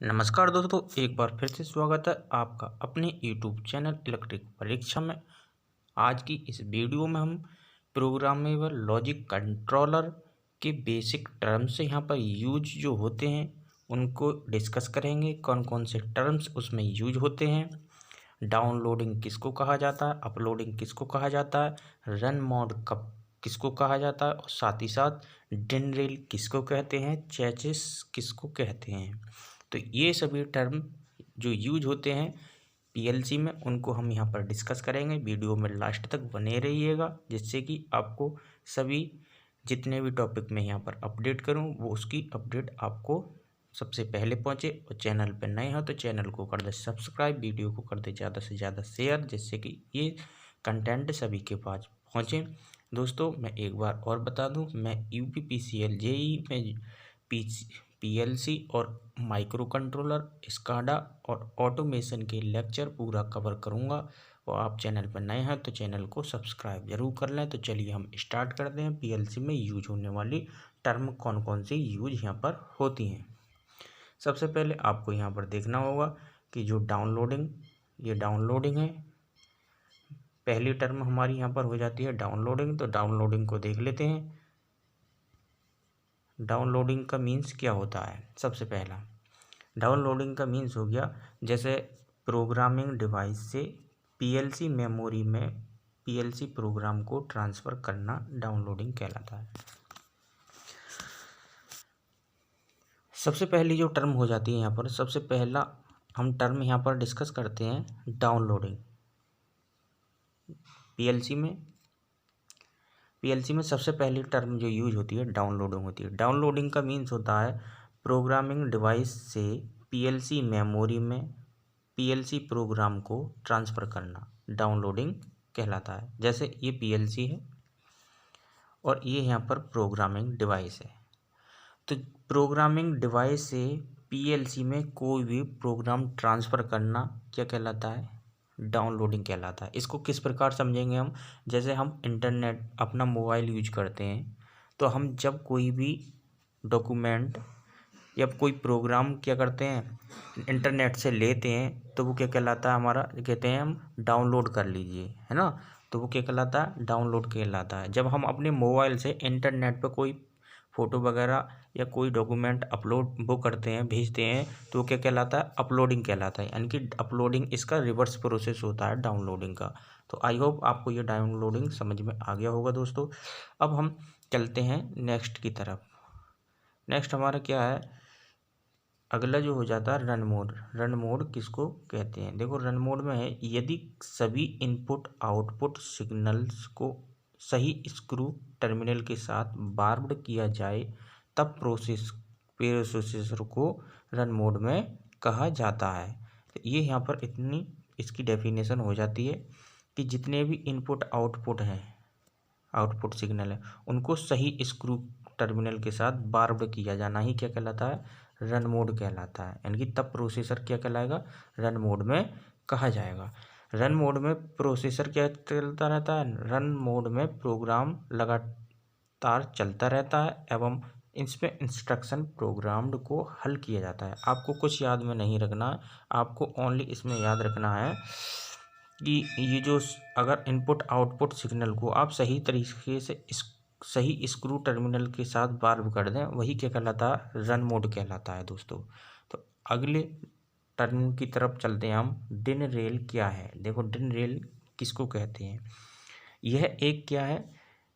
नमस्कार दोस्तों, एक बार फिर से स्वागत है आपका अपने यूट्यूब चैनल इलेक्ट्रिक परीक्षा में। आज की इस वीडियो में हम प्रोग्रामेबल लॉजिक कंट्रोलर के बेसिक टर्म्स यहाँ पर यूज जो होते हैं उनको डिस्कस करेंगे। कौन कौन से टर्म्स उसमें यूज होते हैं, डाउनलोडिंग किसको कहा जाता है, अपलोडिंग किसको कहा जाता है, रन मोड कब किसको कहा जाता है, और साथ ही साथ डिन रेल किसको कहते हैं, चेसिस किसको कहते हैं। तो ये सभी टर्म जो यूज होते हैं पीएलसी में उनको हम यहाँ पर डिस्कस करेंगे। वीडियो में लास्ट तक बने रहिएगा जिससे कि आपको सभी जितने भी टॉपिक में यहाँ पर अपडेट करूँ वो उसकी अपडेट आपको सबसे पहले पहुँचे। और चैनल पर नए हो तो चैनल को कर दे सब्सक्राइब, वीडियो को कर दे ज़्यादा से ज़्यादा शेयर जिससे कि ये कंटेंट सभी के पास पहुँचे। दोस्तों मैं एक बार और बता दूं, मैं यूपीपीसीएल जेई में पीएलसी और माइक्रो कंट्रोलर, स्काडा और ऑटोमेशन के लेक्चर पूरा कवर करूंगा। और आप चैनल पर नए हैं तो चैनल को सब्सक्राइब जरूर कर लें। तो चलिए हम स्टार्ट करते हैं। पीएलसी में यूज होने वाली टर्म कौन कौन सी यूज यहाँ पर होती हैं। सबसे पहले आपको यहाँ पर देखना होगा कि जो डाउनलोडिंग, ये डाउनलोडिंग है। पहली टर्म हमारी यहाँ पर हो जाती है डाउनलोडिंग। तो डाउनलोडिंग को देख लेते हैं। डाउनलोडिंग का मीन्स क्या होता है। सबसे पहला डाउनलोडिंग का मीन्स हो गया जैसे प्रोग्रामिंग डिवाइस से पीएलसी मेमोरी में पीएलसी प्रोग्राम को ट्रांसफ़र करना डाउनलोडिंग कहलाता है। सबसे पहली जो टर्म हो जाती है यहाँ पर, सबसे पहला हम टर्म यहाँ पर डिस्कस करते हैं डाउनलोडिंग। पीएलसी में सबसे पहली टर्म जो यूज होती है डाउनलोडिंग होती है। डाउनलोडिंग का मीन्स होता है प्रोग्रामिंग डिवाइस से पीएलसी मेमोरी में पीएलसी प्रोग्राम को ट्रांसफ़र करना डाउनलोडिंग कहलाता है। जैसे ये पीएलसी है और ये यहाँ पर प्रोग्रामिंग डिवाइस है। तो प्रोग्रामिंग डिवाइस से पीएलसी में कोई भी प्रोग्राम ट्रांसफ़र करना क्या कहलाता है, डाउनलोडिंग कहलाता है। इसको किस प्रकार समझेंगे हम, जैसे हम इंटरनेट अपना मोबाइल यूज करते हैं तो हम जब कोई भी डॉक्यूमेंट या कोई प्रोग्राम क्या करते हैं इंटरनेट से लेते हैं तो वो क्या कहलाता है, हमारा कहते हैं हम डाउनलोड कर लीजिए, है ना। तो वो क्या कहलाता है, डाउनलोड कहलाता है। जब हम अपने मोबाइल से इंटरनेट पर कोई फ़ोटो वगैरह या कोई डॉक्यूमेंट अपलोड वो करते हैं, भेजते हैं, तो वो क्या कहलाता है, अपलोडिंग कहलाता है। यानी कि अपलोडिंग इसका रिवर्स प्रोसेस होता है डाउनलोडिंग का। तो आई होप आपको ये डाउनलोडिंग समझ में आ गया होगा दोस्तों। अब हम चलते हैं नेक्स्ट की तरफ। नेक्स्ट हमारा क्या है, अगला जो हो जाता है रन मोड। रन मोड किसको कहते हैं, देखो रन मोड में है यदि सभी इनपुट आउटपुट सिग्नल्स को सही स्क्रू टर्मिनल के साथ बार्ब्ड किया जाए तब प्रोसेसर को रन मोड में कहा जाता है। तो ये यहाँ पर इतनी इसकी डेफिनेशन हो जाती है कि जितने भी इनपुट आउटपुट हैं, आउटपुट सिग्नल है, उनको सही स्क्रू टर्मिनल के साथ बार्ब्ड किया जाना ही क्या कहलाता है, रन मोड कहलाता है। यानी कि तब प्रोसेसर क्या कहलाएगा, रन मोड में कहा जाएगा। रन मोड में प्रोसेसर क्या चलता रहता है, रन मोड में प्रोग्राम लगातार चलता रहता है एवं इसमें इंस्ट्रक्शन प्रोग्राम्ड को हल किया जाता है। आपको कुछ याद में नहीं रखना है, आपको ओनली इसमें याद रखना है कि ये जो अगर इनपुट आउटपुट सिग्नल को आप सही तरीके से सही स्क्रू टर्मिनल के साथ बार्ब कर दें वही क्या कहलाता है, रन मोड कहलाता है दोस्तों। तो अगले टर्म की तरफ चलते हैं हम। डिन रेल क्या है, देखो डिन रेल किसको कहते हैं। यह एक क्या है,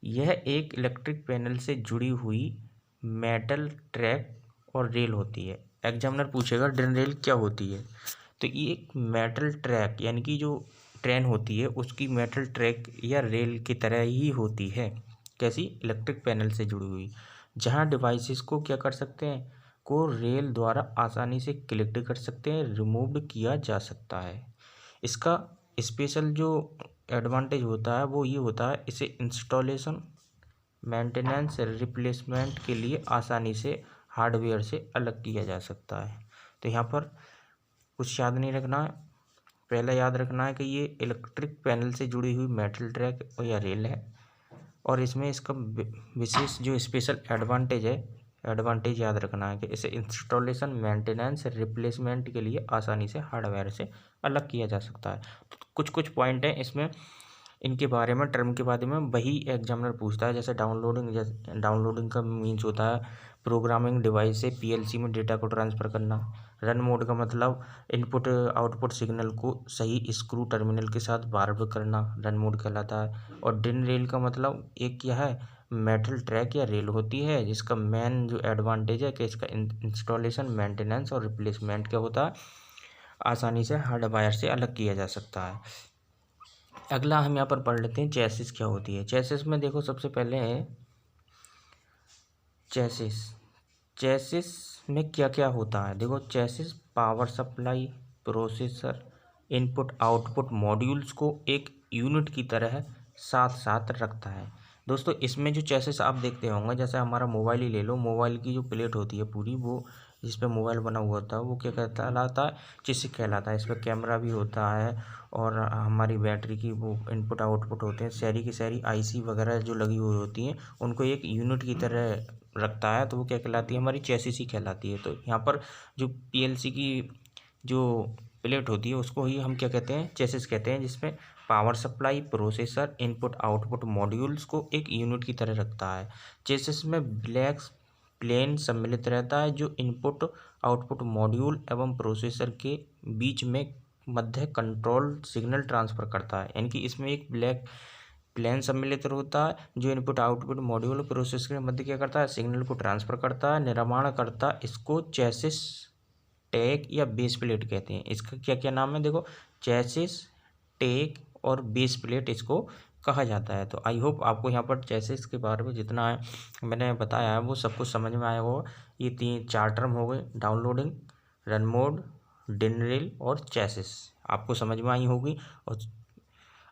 यह एक इलेक्ट्रिक पैनल से जुड़ी हुई मेटल ट्रैक और रेल होती है। एग्जामिनर पूछेगा डिन रेल क्या होती है, तो ये एक मेटल ट्रैक यानी कि जो ट्रेन होती है उसकी मेटल ट्रैक या रेल की तरह ही होती है। कैसी, इलेक्ट्रिक पैनल से जुड़ी हुई, जहां डिवाइसेस को क्या कर सकते हैं, को रेल द्वारा आसानी से कलेक्ट कर सकते हैं, रिमूव किया जा सकता है। इसका स्पेशल जो एडवांटेज होता है वो ये होता है, इसे इंस्टॉलेशन, मेंटेनेंस, रिप्लेसमेंट के लिए आसानी से हार्डवेयर से अलग किया जा सकता है। तो यहाँ पर कुछ याद नहीं रखना है, पहला याद रखना है कि ये इलेक्ट्रिक पैनल से जुड़ी हुई मेटल ट्रैक या रेल है और इसमें इसका विशेष जो स्पेशल एडवांटेज है एडवांटेज याद रखना है कि इसे इंस्टॉलेशन, मेंटेनेंस, रिप्लेसमेंट के लिए आसानी से हार्डवेयर से अलग किया जा सकता है। तो कुछ कुछ पॉइंट हैं इसमें, इनके बारे में, टर्म के बारे में वही एग्जामिनर पूछता है। जैसे डाउनलोडिंग, जैसे डाउनलोडिंग का मीन्स होता है प्रोग्रामिंग डिवाइस से पीएलसी में डेटा को ट्रांसफ़र करना। रन मोड का मतलब इनपुट आउटपुट सिग्नल को सही स्क्रू टर्मिनल के साथ बार करना, रन मोड कहलाता है। और डिन रेल का मतलब एक क्या है, मेटल ट्रैक या रेल होती है, जिसका मेन जो एडवांटेज है कि इसका इंस्टॉलेशन, मेंटेनेंस और रिप्लेसमेंट क्या होता है, आसानी से हार्डवेयर से अलग किया जा सकता है। अगला हम यहाँ पर पढ़ लेते हैं चेसिस क्या होती है। चेसिस में देखो सबसे पहले है चेसिस। चेसिस में क्या क्या होता है, देखो chassis power supply, processor, input output modules को एक यूनिट की तरह साथ साथ रखता है। दोस्तों इसमें जो चेसिस आप देखते होंगे, जैसे हमारा मोबाइल ही ले लो, मोबाइल की जो प्लेट होती है पूरी, वो जिस पे मोबाइल बना हुआ होता है वो क्या कहलाता है, चेसिस कहलाता है। इस पर कैमरा भी होता है और हमारी बैटरी की वो इनपुट आउटपुट होते हैं, सारी की सारी आईसी वगैरह जो लगी हुई होती हैं उनको एक यूनिट की तरह रखता है, तो वो क्या कहलाती है, हमारी चेसिस ही कहलाती है। तो यहाँ पर जो पीएलसी की जो प्लेट होती है उसको ही हम क्या कहते हैं, चेसिस कहते हैं, जिसमें power supply, processor, input output modules को एक यूनिट की तरह रखता है। चेसिस में ब्लैक प्लेन सम्मिलित रहता है जो इनपुट आउटपुट मॉड्यूल एवं प्रोसेसर के बीच में मध्य कंट्रोल सिग्नल ट्रांसफ़र करता है। यानी कि इसमें एक ब्लैक प्लेन सम्मिलित होता है जो इनपुट आउटपुट मॉड्यूल प्रोसेसर के मध्य क्या करता है, सिग्नल को ट्रांसफ़र करता है, निर्माण करता है। इसको चेसिस, टैग या बेस प्लेट कहते हैं। इसका क्या क्या नाम है, देखो चेसिस, टैग और बेस प्लेट इसको कहा जाता है। तो आई होप आपको यहाँ पर चेसिस के बारे में जितना है मैंने बताया है वो सब कुछ समझ में आया होगा। ये 3-4 टर्म हो गए, डाउनलोडिंग, रन मोड, डिन रेल और चेसिस, आपको समझ में आई होगी। और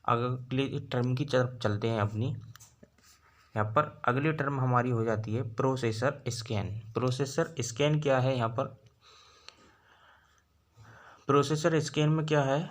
अगली टर्म की तरफ चलते हैं अपनी। यहाँ पर अगली टर्म हमारी हो जाती है प्रोसेसर स्कैन। प्रोसेसर स्कैन क्या है, यहाँ पर प्रोसेसर स्कैन में क्या है,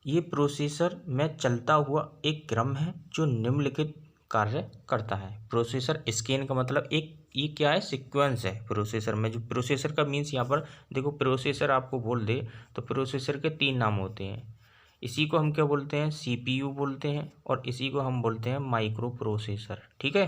ये प्रोसेसर में चलता हुआ एक क्रम है जो निम्नलिखित कार्य करता है। प्रोसेसर स्कैन का मतलब एक ये क्या है, सीक्वेंस है प्रोसेसर में। जो प्रोसेसर का मीन्स यहाँ पर देखो, प्रोसेसर आपको बोल दे तो प्रोसेसर के 3 नाम होते हैं। इसी को हम क्या बोलते हैं, सीपीयू बोलते हैं, और इसी को हम बोलते हैं माइक्रो प्रोसेसर। ठीक है,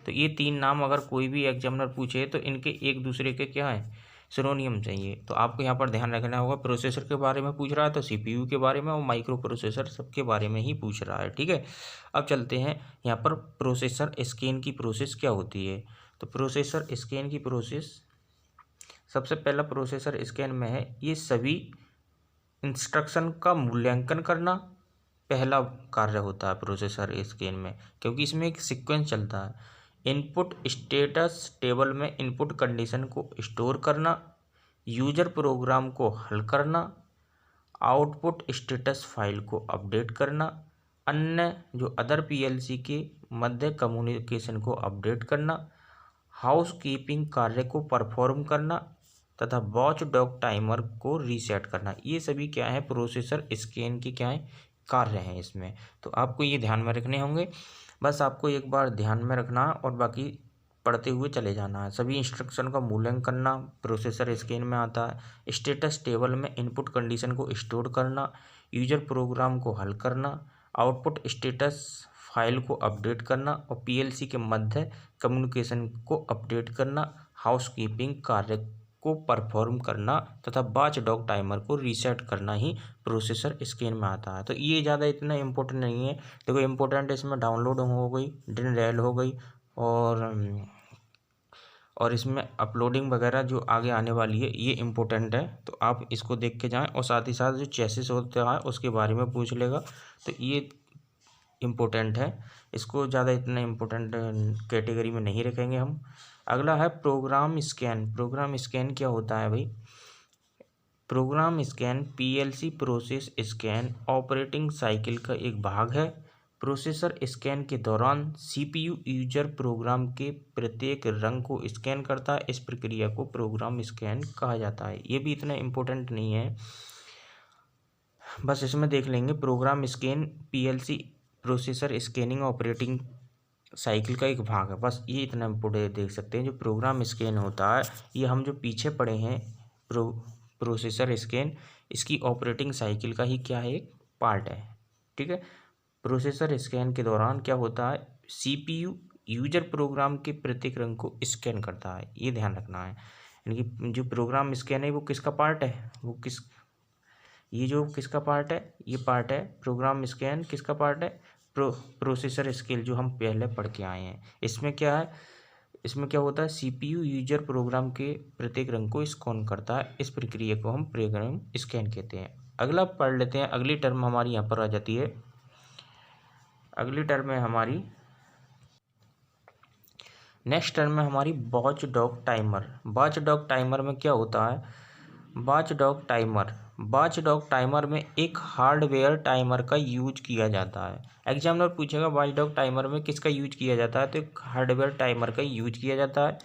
तो ये 3 नाम अगर कोई भी एग्जामिनर पूछे तो इनके एक दूसरे के क्या है, सिनोनियम चाहिए। तो आपको यहाँ पर ध्यान रखना होगा, प्रोसेसर के बारे में पूछ रहा है तो सीपीयू के बारे में, और माइक्रो प्रोसेसर सबके बारे में ही पूछ रहा है। ठीक है, अब चलते हैं यहाँ पर प्रोसेसर स्कैन की प्रोसेस क्या होती है। तो प्रोसेसर स्कैन की प्रोसेस, सबसे पहला प्रोसेसर स्कैन में है ये सभी इंस्ट्रक्शन का मूल्यांकन करना पहला कार्य होता है प्रोसेसर स्कैन में, क्योंकि इसमें एक सीक्वेंस चलता है। इनपुट स्टेटस टेबल में इनपुट कंडीशन को स्टोर करना, यूजर प्रोग्राम को हल करना, आउटपुट स्टेटस फाइल को अपडेट करना, अन्य जो अदर पीएलसी के मध्य कम्युनिकेशन को अपडेट करना, हाउस कीपिंग कार्य को परफॉर्म करना तथा वॉच डॉग टाइमर को रीसेट करना। ये सभी क्या है, प्रोसेसर स्कैन की क्या है, कार्य हैं इसमें। तो आपको ये ध्यान में रखने होंगे, बस आपको एक बार ध्यान में रखना है और बाकी पढ़ते हुए चले जाना है। सभी इंस्ट्रक्शन का मूल्यांकन करना प्रोसेसर स्कैन में आता है। स्टेटस टेबल में इनपुट कंडीशन को स्टोर करना, यूजर प्रोग्राम को हल करना, आउटपुट स्टेटस फाइल को अपडेट करना और पीएलसी के मध्य कम्युनिकेशन को अपडेट करना, हाउस कीपिंग कार्य को परफॉर्म करना तथा वॉच डॉग टाइमर को रीसेट करना ही प्रोसेसर स्कैन में आता है। तो ये ज़्यादा इतना इम्पोर्टेंट नहीं है। देखो इम्पोर्टेंट इसमें डाउनलोडिंग हो गई, डिन रेल हो गई, और इसमें अपलोडिंग वगैरह जो आगे आने वाली है ये इम्पोर्टेंट है। तो आप इसको देख के जाएं, और साथ ही साथ जो चेसिस होता है उसके बारे में पूछ लेगा, तो ये इम्पोर्टेंट है। इसको ज़्यादा इतना इम्पोर्टेंट कैटेगरी में नहीं रखेंगे हम। अगला है प्रोग्राम स्कैन। प्रोग्राम स्कैन क्या होता है भाई, program scan PLC process scan operating cycle का एक भाग है। प्रोसेसर स्कैन के दौरान सीपीयू यूजर प्रोग्राम के प्रत्येक रंग को स्कैन करता है। इस प्रक्रिया को प्रोग्राम स्कैन कहा जाता है। ये भी इतना इम्पोर्टेंट नहीं है, बस इसमें देख लेंगे। Program scan PLC processor scanning operating cycle का एक भाग है। बस ये इतना इम्पोर्टेंट देख सकते हैं। जो प्रोग्राम स्कैन होता है ये हम जो पीछे पढ़े हैं प्रोसेसर स्कैन, इसकी ऑपरेटिंग साइकिल का ही क्या है, एक पार्ट है। ठीक है। प्रोसेसर स्कैन के दौरान क्या होता है, सीपीयू यूजर प्रोग्राम के प्रत्येक रंग को स्कैन करता है, ये ध्यान रखना है। यानी कि जो प्रोग्राम स्कैन है वो किसका पार्ट है, ये जो किसका पार्ट है, ये पार्ट है प्रोग्राम स्कैन, किसका पार्ट है, प्रोसेसर स्केल, जो हम पहले पढ़ के आए हैं। इसमें क्या है, इसमें क्या होता है, सीपीयू यूजर प्रोग्राम के प्रत्येक रंग को स्कैन करता है। इस प्रक्रिया को हम प्रोग्राम स्कैन कहते हैं। अगला पढ़ लेते हैं। अगली टर्म हमारी यहाँ पर आ जाती है। अगली टर्म है हमारी, नेक्स्ट टर्म है हमारी watch dog timer. Watch dog timer में क्या होता है, वॉच डॉग टाइमर में एक हार्डवेयर टाइमर का यूज किया जाता है। एग्जामिनर पूछेगा वॉच डॉग टाइमर में किसका यूज किया जाता है, तो एक हार्डवेयर टाइमर का यूज किया जाता है,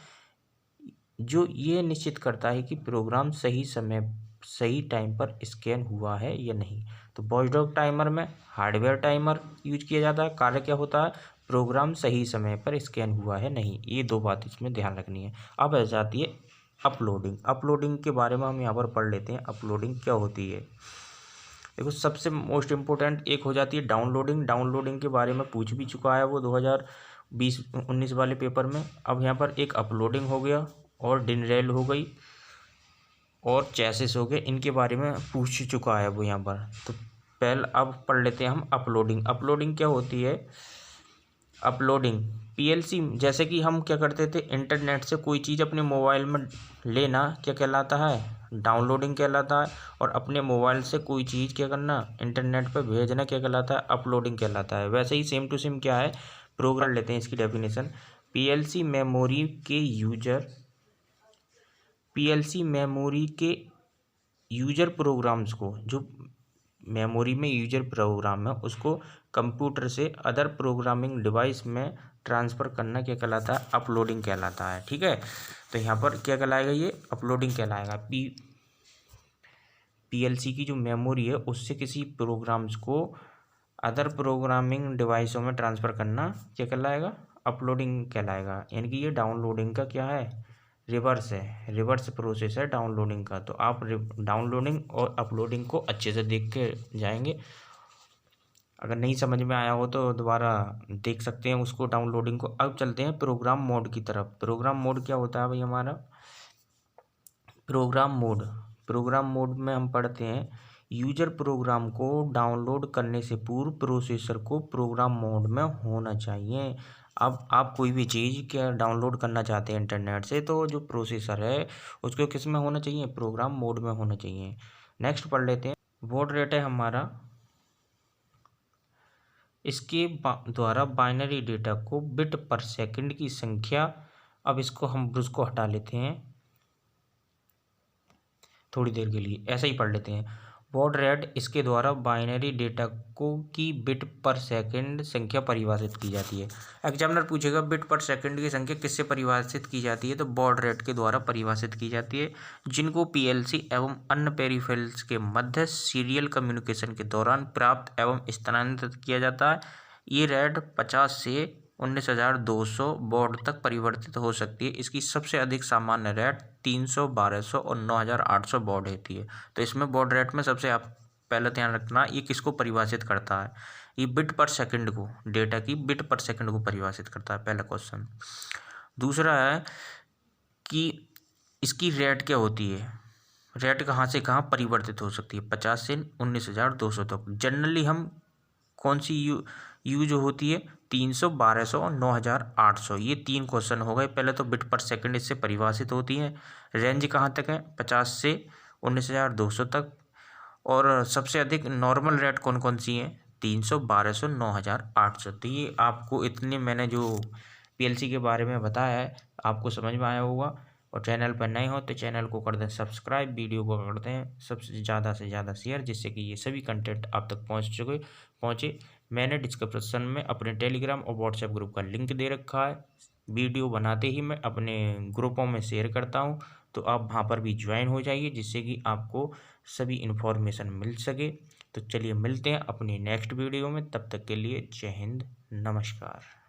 जो ये निश्चित करता है कि प्रोग्राम सही समय सही टाइम पर स्कैन हुआ है या नहीं। तो वॉच डॉग टाइमर में हार्डवेयर टाइमर यूज किया जाता है। कार्य क्या होता है, प्रोग्राम सही समय पर स्कैन हुआ है नहीं। ये दो बात इसमें ध्यान रखनी है। अब आ जाती है अपलोडिंग। अपलोडिंग के बारे में हम यहाँ पर पढ़ लेते हैं। अपलोडिंग क्या होती है, देखो सबसे मोस्ट इम्पोर्टेंट एक हो जाती है डाउनलोडिंग। डाउनलोडिंग के बारे में पूछ भी चुका है वो 2020-19 वाले पेपर में। अब यहाँ पर एक अपलोडिंग हो गया और डिनरेल हो गई और चेसिस हो गए, इनके बारे में पूछ चुका है वो यहाँ पर। तो पहले अब पढ़ लेते हैं हम अपलोडिंग। अपलोडिंग क्या होती है, अपलोडिंग पीएलसी, जैसे कि हम क्या करते थे, इंटरनेट से कोई चीज़ अपने मोबाइल में लेना क्या कहलाता है, डाउनलोडिंग कहलाता है। और अपने मोबाइल से कोई चीज़ क्या करना, इंटरनेट पर भेजना क्या कहलाता है, अपलोडिंग कहलाता है। वैसे ही सेम टू सेम क्या है, प्रोग्राम लेते हैं इसकी डेफिनेशन। पीएलसी मेमोरी के यूजर प्रोग्राम्स को, जो मेमोरी में यूजर प्रोग्राम है उसको कंप्यूटर से अदर प्रोग्रामिंग डिवाइस में ट्रांसफ़र करना क्या कहलाता है, अपलोडिंग कहलाता है। ठीक है। तो यहाँ पर क्या कहलाएगा, ये अपलोडिंग कहलाएगा। पीएलसी की जो मेमोरी है उससे किसी प्रोग्राम्स को अदर प्रोग्रामिंग डिवाइसों में ट्रांसफ़र करना क्या कहलाएगा, अपलोडिंग कहलाएगा। यानी कि ये डाउनलोडिंग का क्या है, रिवर्स है, रिवर्स प्रोसेस है डाउनलोडिंग का। तो आप डाउनलोडिंग और अपलोडिंग को अच्छे से देख के जाएंगे। अगर नहीं समझ में आया हो तो दोबारा देख सकते हैं उसको, डाउनलोडिंग को। अब चलते हैं प्रोग्राम मोड की तरफ। प्रोग्राम मोड क्या होता है भाई हमारा, प्रोग्राम मोड में हम पढ़ते हैं यूजर प्रोग्राम को डाउनलोड करने से पूर्व प्रोसेसर को प्रोग्राम मोड में होना चाहिए। अब आप कोई भी चीज़ क्या डाउनलोड करना चाहते हैं इंटरनेट से, तो जो प्रोसेसर है उसको किस में होना चाहिए, प्रोग्राम मोड में होना चाहिए। नेक्स्ट पढ़ लेते हैं, बॉड रेट है हमारा, इसके द्वारा बाइनरी डेटा को बिट पर सेकंड की संख्या, अब इसको हम उसको हटा लेते हैं थोड़ी देर के लिए, ऐसा ही पढ़ लेते हैं। बॉड रेट, इसके द्वारा बाइनरी डेटा को की बिट पर सेकंड संख्या परिभाषित की जाती है। एग्जामिनर पूछेगा बिट पर सेकंड की संख्या किससे परिभाषित की जाती है, तो बॉड रेट के द्वारा परिभाषित की जाती है, जिनको पीएलसी एवं अन्य पेरिफेरल्स के मध्य सीरियल कम्युनिकेशन के दौरान प्राप्त एवं स्थानांतरित किया जाता है। ये रेट 50 से 19,200 बॉड तक परिवर्तित हो सकती है। इसकी सबसे अधिक सामान्य रेट 300, 1200 और 9,800 बॉड होती है। तो इसमें बॉड रेट में सबसे आप पहले ध्यान रखना, ये किसको परिभाषित करता है, ये बिट पर सेकंड को, डेटा की बिट पर सेकंड को परिभाषित करता है, पहला क्वेश्चन। दूसरा है कि इसकी रेट क्या होती है, रेट कहाँ से कहाँ परिवर्तित हो सकती है, 50 से 19,200 तक। जनरली हम कौन सी यूज होती है, 300, 1200 और 9,800। ये 3 क्वेश्चन हो गए। पहले तो बिट पर सेकंड इससे परिभाषित होती है। रेंज कहाँ तक है, 50 से 19,200 तक। और सबसे अधिक नॉर्मल रेट कौन कौन सी है, 300, 1200, 9,800। तो ये आपको इतने मैंने जो पीएलसी के बारे में बताया है आपको समझ में आया होगा। और चैनल पर नए हो तो चैनल को कर दें सब्सक्राइब, वीडियो को कर दें सबसे ज़्यादा से ज़्यादा शेयर, जिससे कि ये सभी कंटेंट आप तक पहुँचे। मैंने डिस्क्रिप्शन में अपने टेलीग्राम और व्हाट्सएप ग्रुप का लिंक दे रखा है। वीडियो बनाते ही मैं अपने ग्रुपों में शेयर करता हूँ, तो आप वहाँ पर भी ज्वाइन हो जाइए, जिससे कि आपको सभी इन्फॉर्मेशन मिल सके। तो चलिए मिलते हैं अपनी नेक्स्ट वीडियो में, तब तक के लिए जय हिंद, नमस्कार।